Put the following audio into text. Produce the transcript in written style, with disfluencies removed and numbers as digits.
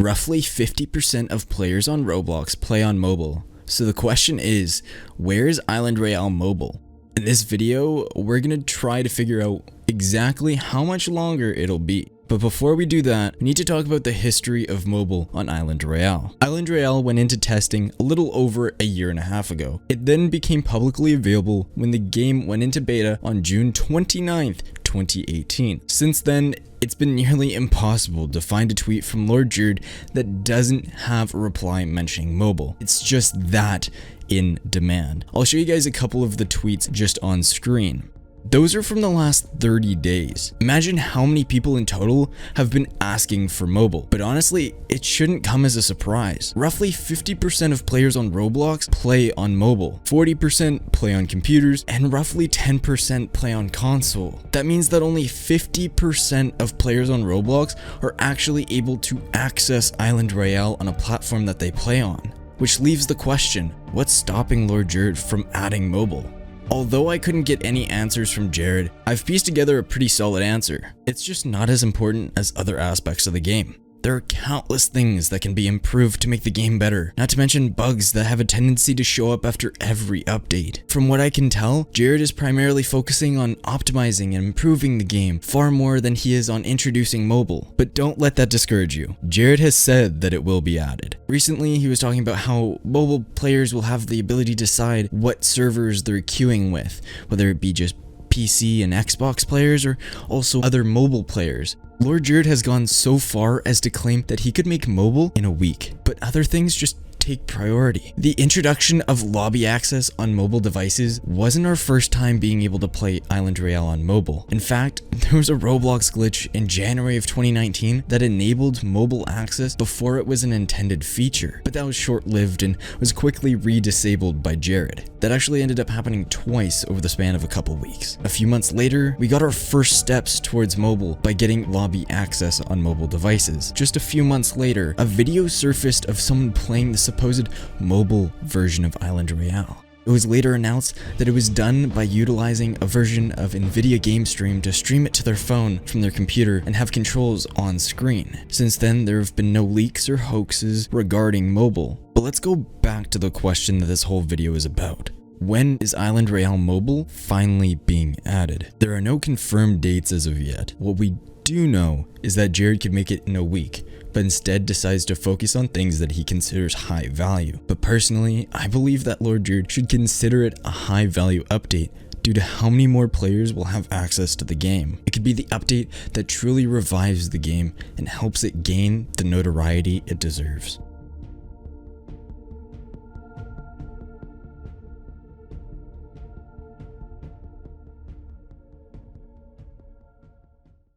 Roughly 50% of players on Roblox play on mobile. So the question is, where is Island Royale Mobile? In this video, we're gonna try to figure out exactly how much longer it'll be. But before we do that, we need to talk about the history of mobile on Island Royale. Island Royale went into testing a little over a year and a half ago. It then became publicly available when the game went into beta on June 29th, 2018. Since then, it's been nearly impossible to find a tweet from Lord Jurrd that doesn't have a reply mentioning mobile. It's just that in demand. I'll show you guys a couple of the tweets just on screen. Those are from the last 30 days. Imagine how many people in total have been asking for mobile. But honestly, it shouldn't come as a surprise. Roughly 50% of players on Roblox play on mobile, 40% play on computers, and roughly 10% play on console. That means that only 50% of players on Roblox are actually able to access Island Royale on a platform that they play on. Which leaves the question, what's stopping Lord Jurrd from adding mobile? Although I couldn't get any answers from Jurrd, I've pieced together a pretty solid answer. It's just not as important as other aspects of the game. There are countless things that can be improved to make the game better, not to mention bugs that have a tendency to show up after every update. From what I can tell, Jurrd is primarily focusing on optimizing and improving the game far more than he is on introducing mobile. But don't let that discourage you. Jurrd has said that it will be added. Recently, he was talking about how mobile players will have the ability to decide what servers they're queuing with, whether it be just PC and Xbox players or also other mobile players. Lord Jurrd has gone so far as to claim that he could make mobile in a week, but other things just take priority. The introduction of lobby access on mobile devices wasn't our first time being able to play Island Royale on mobile. In fact, there was a Roblox glitch in January of 2019 that enabled mobile access before it was an intended feature, but that was short-lived and was quickly re-disabled by Jurrd. That actually ended up happening twice over the span of a couple weeks. A few months later, we got our first steps towards mobile by getting lobby access on mobile devices. Just a few months later, a video surfaced of someone playing the supposed mobile version of Island Royale. It was later announced that it was done by utilizing a version of NVIDIA Game Stream to stream it to their phone from their computer and have controls on screen. Since then, there have been no leaks or hoaxes regarding mobile. But let's go back to the question that this whole video is about. When is Island Royale Mobile finally being added? There are no confirmed dates as of yet. What we do know is that Jurrd could make it in a week, but instead decides to focus on things that he considers high value. But personally, I believe that Lord Jurrd should consider it a high value update due to how many more players will have access to the game. It could be the update that truly revives the game and helps it gain the notoriety it deserves.